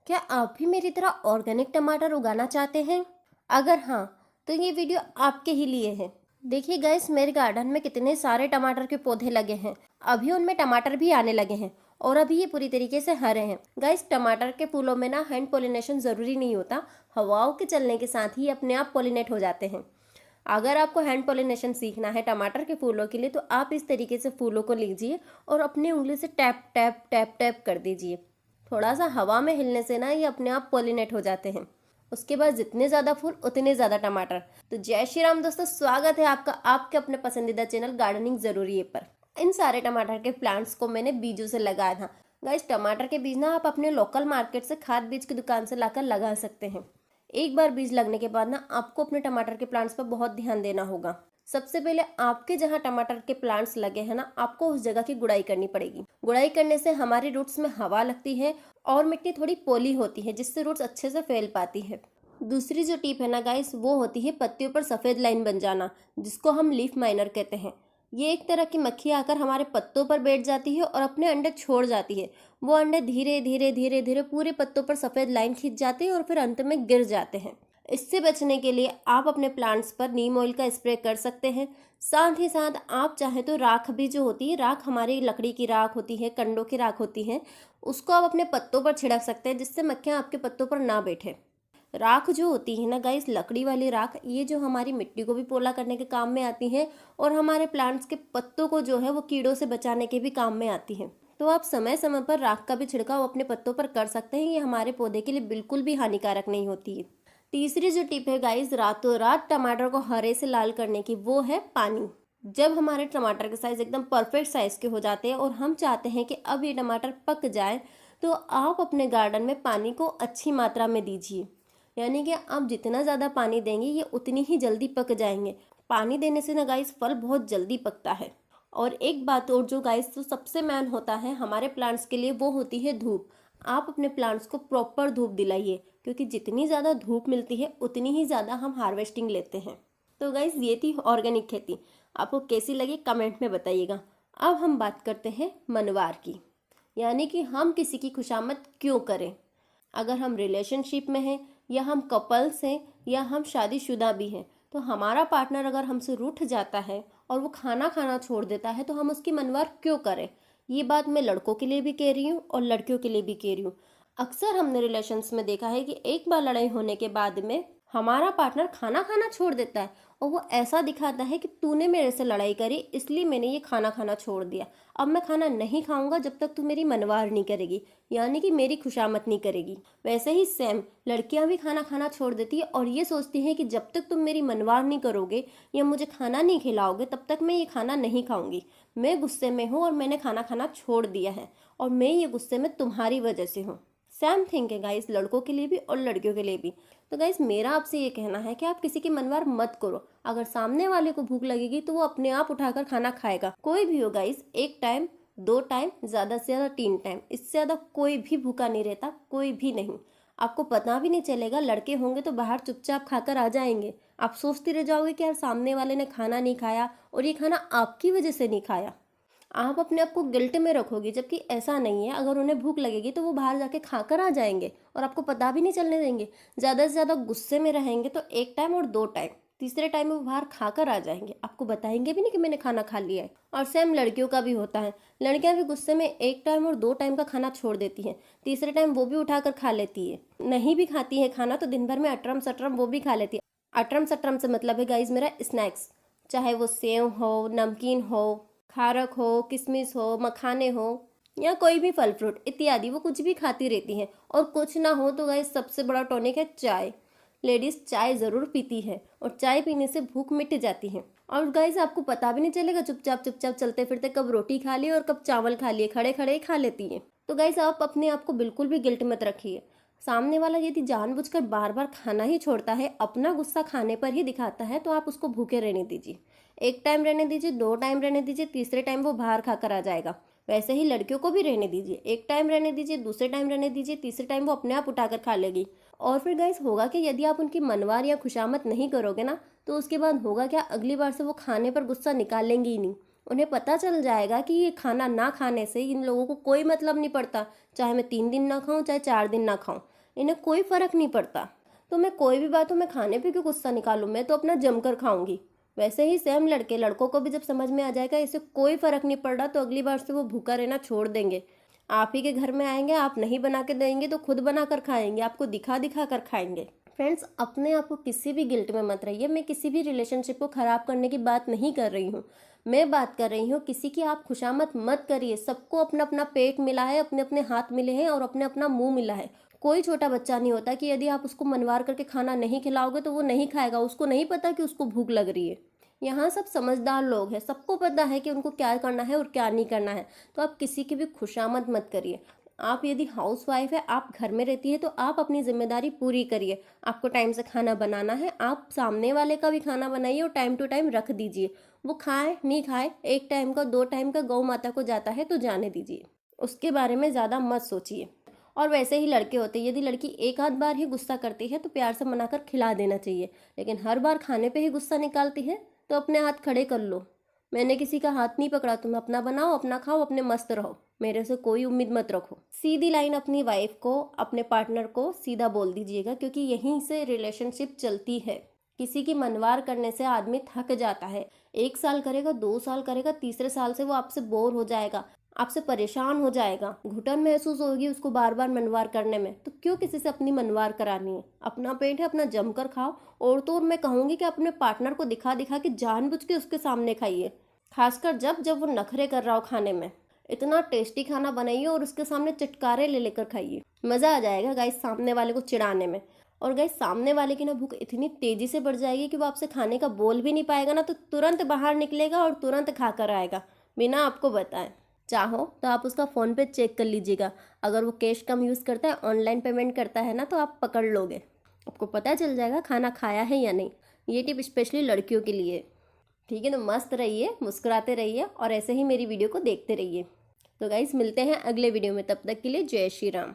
क्या आप भी मेरी तरह ऑर्गेनिक टमाटर उगाना चाहते हैं? अगर हाँ, तो ये वीडियो आपके ही लिए है। देखिए गाइस, मेरे गार्डन में कितने सारे टमाटर के पौधे लगे हैं। अभी उनमें टमाटर भी आने लगे हैं और अभी ये पूरी तरीके से हरे हैं। गाइस, टमाटर के फूलों में ना हैंड पोलिनेशन ज़रूरी नहीं होता, हवाओं के चलने के साथ ही अपने आप पोलिनेट हो जाते हैं। अगर आपको हैंड पोलिनेशन सीखना है टमाटर के फूलों के लिए, तो आप इस तरीके से फूलों को लीजिए और अपनी उंगली से टैप टैप टैप टैप कर दीजिए। थोड़ा सा हवा में हिलने से ना ये अपने आप पॉलिनेट हो जाते हैं। उसके बाद जितने ज़्यादा फूल उतने ज़्यादा टमाटर। तो जय श्री राम दोस्तों, स्वागत है आपका आपके अपने पसंदीदा चैनल गार्डनिंग ज़रूरी है पर। इन सारे टमाटर के प्लांट्स को मैंने बीजों से लगाया था। गाइस, टमाटर के बीज ना आप अपने लोकल मार्केट से खाद बीज की दुकान से लाकर लगा सकते हैं। एक बार बीज लगने के बाद ना आपको अपने टमाटर के प्लांट्स पर बहुत ध्यान देना होगा। सबसे पहले आपके जहाँ टमाटर के प्लांट्स लगे हैं ना, आपको उस जगह की गुड़ाई करनी पड़ेगी। गुड़ाई करने से हमारी रूट्स में हवा लगती है और मिट्टी थोड़ी पोली होती है, जिससे रूट्स अच्छे से फैल पाती है। दूसरी जो टिप है ना गाइस, वो होती है पत्तियों पर सफ़ेद लाइन बन जाना, जिसको हम लीफ माइनर कहते हैं। ये एक तरह की मक्खी आकर हमारे पत्तों पर बैठ जाती है और अपने अंडे छोड़ जाती है। वो अंडे धीरे धीरे धीरे धीरे पूरे पत्तों पर सफ़ेद लाइन खींच जाते हैं और फिर अंत में गिर जाते हैं। इससे बचने के लिए आप अपने प्लांट्स पर नीम ऑयल का स्प्रे कर सकते हैं। साथ ही साथ आप चाहें तो राख भी जो होती है, राख हमारी लकड़ी की राख होती है, कंडों की राख होती है, उसको आप अपने पत्तों पर छिड़क सकते हैं, जिससे मक्खियाँ आपके पत्तों पर ना बैठे। राख जो होती है ना गाइस, लकड़ी वाली राख, ये जो हमारी मिट्टी को भी पोला करने के काम में आती है और हमारे प्लांट्स के पत्तों को जो है वो कीड़ों से बचाने के भी काम में आती है। तो आप समय समय पर राख का भी छिड़काव अपने पत्तों पर कर सकते हैं। ये हमारे पौधे के लिए बिल्कुल भी हानिकारक नहीं होती है। तीसरी जो टिप है गाइस, रातों रात टमाटर को हरे से लाल करने की, वो है पानी। जब हमारे टमाटर के साइज एकदम परफेक्ट साइज के हो जाते हैं और हम चाहते हैं कि अब ये टमाटर पक जाए, तो आप अपने गार्डन में पानी को अच्छी मात्रा में दीजिए। यानी कि आप जितना ज़्यादा पानी देंगे ये उतनी ही जल्दी पक जाएंगे। पानी देने से ना गाइस फल बहुत जल्दी पकता है। और एक बात और जो गाइस तो सबसे मेन होता है हमारे प्लांट्स के लिए, वो होती है धूप। आप अपने प्लांट्स को प्रॉपर धूप दिलाइए, क्योंकि जितनी ज़्यादा धूप मिलती है उतनी ही ज़्यादा हम हार्वेस्टिंग लेते हैं। तो गाइस, ये थी ऑर्गेनिक खेती। आपको कैसी लगी कमेंट में बताइएगा। अब हम बात करते हैं मनवार की, यानी कि हम किसी की खुशामद क्यों करें। अगर हम रिलेशनशिप में हैं, या हम कपल्स हैं, या हम शादीशुदा भी हैं, तो हमारा पार्टनर अगर हमसे रूठ जाता है और वो खाना खाना छोड़ देता है, तो हम उसकी मनवार क्यों करें। ये बात मैं लड़कों के लिए भी कह रही हूँ और लड़कियों के लिए भी कह रही हूँ। अक्सर हमने रिलेशंस में देखा है कि एक बार लड़ाई होने के बाद में हमारा पार्टनर खाना खाना छोड़ देता है और वो ऐसा दिखाता है कि तूने मेरे से लड़ाई करी, इसलिए मैंने ये खाना खाना छोड़ दिया। अब मैं खाना नहीं खाऊंगा जब तक तू मेरी मनवार नहीं करेगी, यानी कि मेरी खुशामद नहीं करेगी। वैसे ही सेम लड़कियां भी खाना खाना छोड़ देती है और ये सोचती हैं कि जब तक तुम मेरी मनवार नहीं करोगे या मुझे खाना नहीं खिलाओगे, तब तक मैं ये खाना नहीं खाऊंगी। मैं गुस्से में हूँ और मैंने खाना खाना छोड़ दिया है और मैं ये गुस्से में तुम्हारी वजह से हूँ। सेम थिंग है गाइस, लड़कों के लिए भी और लड़कियों के लिए भी। तो गाइस, मेरा आपसे ये कहना है कि आप किसी की मनवार मत करो। अगर सामने वाले को भूख लगेगी तो वो अपने आप उठाकर खाना खाएगा। कोई भी हो गाइस, एक टाइम, 2 टाइम, ज़्यादा से ज़्यादा 3 टाइम, इससे ज़्यादा कोई भी भूखा नहीं रहता, कोई भी नहीं। आपको पता भी नहीं चलेगा। लड़के होंगे तो बाहर चुपचाप खाकर आ जाएंगे। आप सोचते रह जाओगे कि यार सामने वाले ने खाना नहीं खाया और ये खाना आपकी वजह से नहीं खाया। आप अपने आप को गिल्ट में रखोगे, जबकि ऐसा नहीं है। अगर उन्हें भूख लगेगी तो वो बाहर जाके खाकर आ जाएंगे और आपको पता भी नहीं चलने देंगे। ज़्यादा से ज़्यादा गुस्से में रहेंगे तो 1 टाइम और 2 टाइम, तीसरे टाइम में वो बाहर खाकर आ जाएंगे, आपको बताएंगे भी नहीं कि मैंने खाना खा लिया है। और सेम लड़कियों का भी होता है। लड़कियां भी गुस्से में 1 टाइम और 2 टाइम का खाना छोड़ देती हैं, तीसरे टाइम वो भी उठाकर खा लेती है। नहीं भी खाती है खाना तो दिन भर में अटरम सटरम वो भी खा लेती है। अटरम सटरम से मतलब है गाइज मेरा स्नैक्स, चाहे वो सेव हो, नमकीन हो, खारक हो, किशमिश हो, मखाने हो, या कोई भी फल फ्रूट इत्यादि, वो कुछ भी खाती रहती हैं। और कुछ ना हो तो गाइस सबसे बड़ा टॉनिक है चाय। लेडीज चाय ज़रूर पीती है और चाय पीने से भूख मिट जाती है। और गाइस, आपको पता भी नहीं चलेगा चुपचाप चुपचाप चलते फिरते कब रोटी खा ली और कब चावल खा लिए, खड़े खड़े ही खा लेती है। तो गाइस, आप अपने आप को बिल्कुल भी गिल्ट मत रखिए। सामने वाला यदि जानबूझकर बार बार खाना ही छोड़ता है, अपना गुस्सा खाने पर ही दिखाता है, तो आप उसको भूखे रहने दीजिए। 1 टाइम रहने दीजिए, 2 टाइम रहने दीजिए, तीसरे टाइम वो बाहर खाकर आ जाएगा। वैसे ही लड़कियों को भी रहने दीजिए। 1 टाइम रहने दीजिए, दूसरे टाइम रहने दीजिए, तीसरे टाइम वो अपने आप उठाकर खा लेगी। और फिर गाइस होगा कि यदि आप उनकी मनवार या खुशामद नहीं करोगे ना, तो उसके बाद होगा क्या, अगली बार से वो खाने पर गुस्सा निकालेंगी ही नहीं। उन्हें पता चल जाएगा कि ये खाना ना खाने से इन लोगों को कोई मतलब नहीं पड़ता, चाहे मैं 3 दिन ना खाऊं चाहे 4 दिन ना खाऊं। इन्हें कोई फर्क नहीं पड़ता। तो मैं कोई भी बात हो, मैं खाने पे क्यों गुस्सा निकालूं, मैं तो अपना जमकर खाऊंगी। वैसे ही सेम लड़कों को भी जब समझ में आ जाएगा इसे कोई फर्क नहीं पड़ रहा, तो अगली बार से वो भूखा रहना छोड़ देंगे। आप ही के घर में आएंगे, आप नहीं बना के देंगे तो खुद बना कर खाएंगे, आपको दिखा दिखा कर खाएंगे। फ्रेंड्स, अपने आप को किसी भी गिल्ट में मत रहिए। मैं किसी भी रिलेशनशिप को खराब करने की बात नहीं कर रही हूँ। मैं बात कर रही हूँ किसी की आप खुशामद मत करिए। सबको अपना अपना पेट मिला है, अपने अपने हाथ मिले हैं और अपने अपना मुंह मिला है। कोई छोटा बच्चा नहीं होता कि यदि आप उसको मनवार करके खाना नहीं खिलाओगे तो वो नहीं खाएगा। उसको नहीं पता कि उसको भूख लग रही है। यहाँ सब समझदार लोग हैं, सबको पता है कि उनको क्या करना है और क्या नहीं करना है। तो आप किसी की भी खुशामद मत करिए। आप यदि हाउस वाइफ है, आप घर में रहती है, तो आप अपनी जिम्मेदारी पूरी करिए। आपको टाइम से खाना बनाना है, आप सामने वाले का भी खाना बनाइए और टाइम टू टाइम रख दीजिए। वो खाए नहीं खाए, 1 टाइम का 2 टाइम का गौ माता को जाता है तो जाने दीजिए, उसके बारे में ज़्यादा मत सोचिए। और वैसे ही लड़के होते हैं, यदि लड़की एक आध बार ही गुस्सा करती है तो प्यार से मनाकर खिला देना चाहिए। लेकिन हर बार खाने पे ही गुस्सा निकालती है तो अपने हाथ खड़े कर लो। मैंने किसी का हाथ नहीं पकड़ा, तुम अपना बनाओ, अपना खाओ, अपने मस्त रहो, मेरे से कोई उम्मीद मत रखो। सीधी लाइन अपनी वाइफ को, अपने पार्टनर को सीधा बोल दीजिएगा, क्योंकि यहीं से रिलेशनशिप चलती है। किसी की मनवार करने से आदमी थक जाता है। 1 साल करेगा, 2 साल करेगा, तीसरे साल से वो आपसे बोर हो जाएगा, आपसे परेशान हो जाएगा, घुटन महसूस होगी उसको बार बार मनवार करने में। तो क्यों किसी से अपनी मनवार करानी है? अपना पेट है, अपना जमकर खाओ। और तो और मैं कहूँगी कि अपने पार्टनर को दिखा दिखा के जानबूझ के उसके सामने खाइए। खासकर जब जब वो नखरे कर रहा हो खाने में, इतना टेस्टी खाना बनाइए और उसके सामने चटकारे ले लेकर खाइए। मज़ा आ जाएगा गाइस सामने वाले को चिढ़ाने में। और गाइस, सामने वाले की ना भूख इतनी तेजी से बढ़ जाएगी कि वो आपसे खाने का बोल भी नहीं पाएगा ना, तो तुरंत बाहर निकलेगा और तुरंत खा कर आएगा बिना आपको बताए। चाहो तो आप उसका फ़ोन पे चेक कर लीजिएगा। अगर वो कैश कम यूज़ करता है, ऑनलाइन पेमेंट करता है ना, तो आप पकड़ लोगे, आपको पता चल जाएगा खाना खाया है या नहीं। ये टिप स्पेशली लड़कियों के लिए। ठीक है, तो मस्त रहिए, मुस्कुराते रहिए और ऐसे ही मेरी वीडियो को देखते रहिए। तो गाइस, मिलते हैं अगले वीडियो में, तब तक के लिए जय श्री राम।